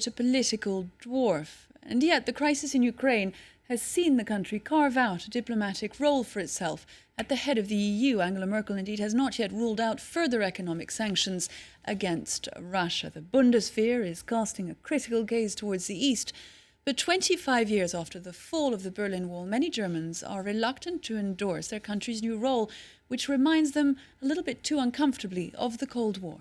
a political dwarf. And yet the crisis in Ukraine has seen the country carve out a diplomatic role for itself. At the head of the EU, Angela Merkel indeed has not yet ruled out further economic sanctions against Russia. The Bundeswehr is casting a critical gaze towards the east. But 25 years after the fall of the Berlin Wall, many Germans are reluctant to endorse their country's new role, which reminds them a little bit too uncomfortably of the Cold War.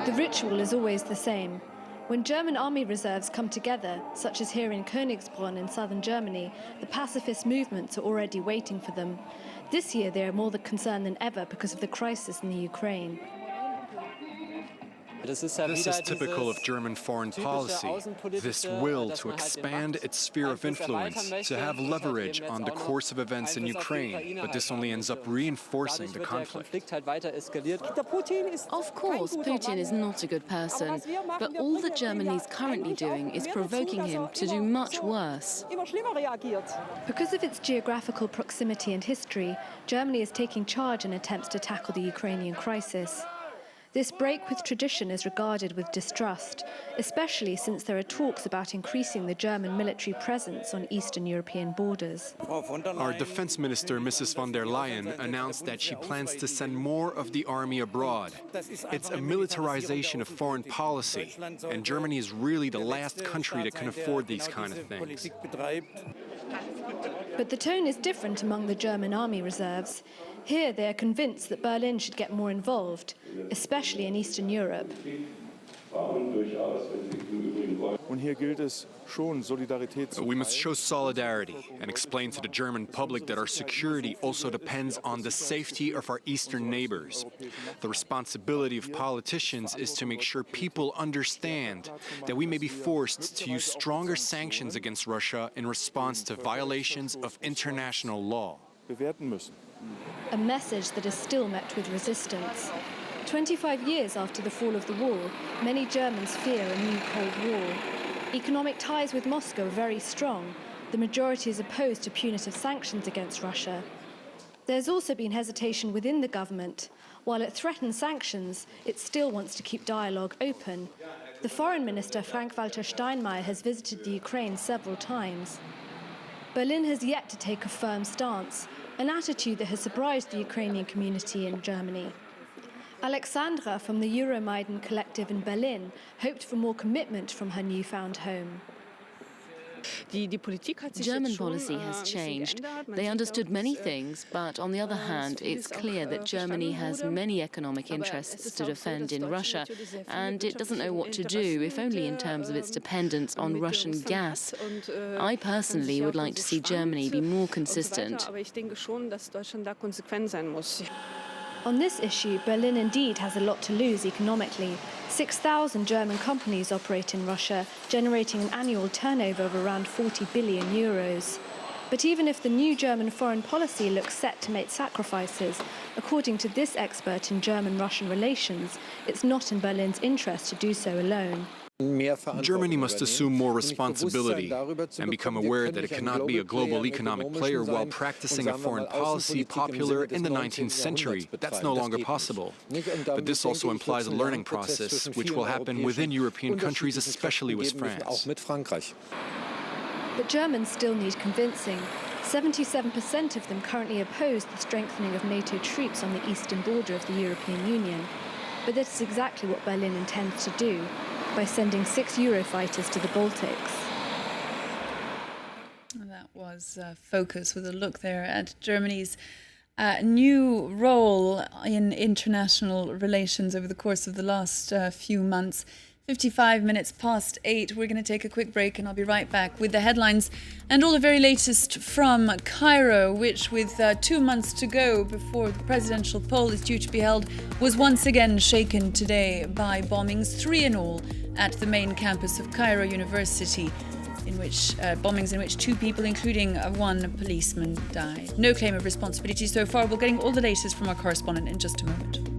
The ritual is always the same. When German army reserves come together, such as here in Königsbrunn in southern Germany, the pacifist movements are already waiting for them. This year they are more concerned than ever because of the crisis in the Ukraine. This is typical of German foreign policy, this will to expand its sphere of influence, to have leverage on the course of events in Ukraine, but this only ends up reinforcing the conflict. Of course, Putin is not a good person, but all that Germany is currently doing is provoking him to do much worse. Because of its geographical proximity and history, Germany is taking charge in attempts to tackle the Ukrainian crisis. This break with tradition is regarded with distrust, especially since there are talks about increasing the German military presence on Eastern European borders. Our defense minister, Mrs. von der Leyen, announced that she plans to send more of the army abroad. It's a militarization of foreign policy, and Germany is really the last country that can afford these kind of things. But the tone is different among the German army reserves. Here they are convinced that Berlin should get more involved, especially in Eastern Europe. We must show solidarity and explain to the German public that our security also depends on the safety of our eastern neighbors. The responsibility of politicians is to make sure people understand that we may be forced to use stronger sanctions against Russia in response to violations of international law. A message that is still met with resistance. 25 years after the fall of the wall, many Germans fear a new Cold War. Economic ties with Moscow are very strong. The majority is opposed to punitive sanctions against Russia. There's also been hesitation within the government. While it threatens sanctions, it still wants to keep dialogue open. The Foreign Minister, Frank-Walter Steinmeier, has visited the Ukraine several times. Berlin has yet to take a firm stance, an attitude that has surprised the Ukrainian community in Germany. Alexandra from the Euromaidan collective in Berlin hoped for more commitment from her newfound home. German policy has changed. They understood many things, but on the other hand, it's clear that Germany has many economic interests to defend in Russia, and it doesn't know what to do, if only in terms of its dependence on Russian gas. I personally would like to see Germany be more consistent. On this issue, Berlin indeed has a lot to lose economically. 6,000 German companies operate in Russia, generating an annual turnover of around 40 billion euros. But even if the new German foreign policy looks set to make sacrifices, according to this expert in German-Russian relations, it's not in Berlin's interest to do so alone. Germany must assume more responsibility and become aware that it cannot be a global economic player while practicing a foreign policy popular in the 19th century. That's no longer possible. But this also implies a learning process, which will happen within European countries, especially with France. But Germans still need convincing. 77% of them currently oppose the strengthening of NATO troops on the eastern border of the European Union. But that is exactly what Berlin intends to do, by sending 6 Eurofighters to the Baltics. That was Focus, with a look there at Germany's new role in international relations over the course of the last few months. 55 minutes past 8. We're going to take a quick break and I'll be right back with the headlines and all the very latest from Cairo, which with 2 months to go before the presidential poll is due to be held, was once again shaken today by bombings, 3 in all, at the main campus of Cairo University, in which bombings in which 2 people, including 1 policeman, died. No claim of responsibility so far. We're getting all the latest from our correspondent in just a moment.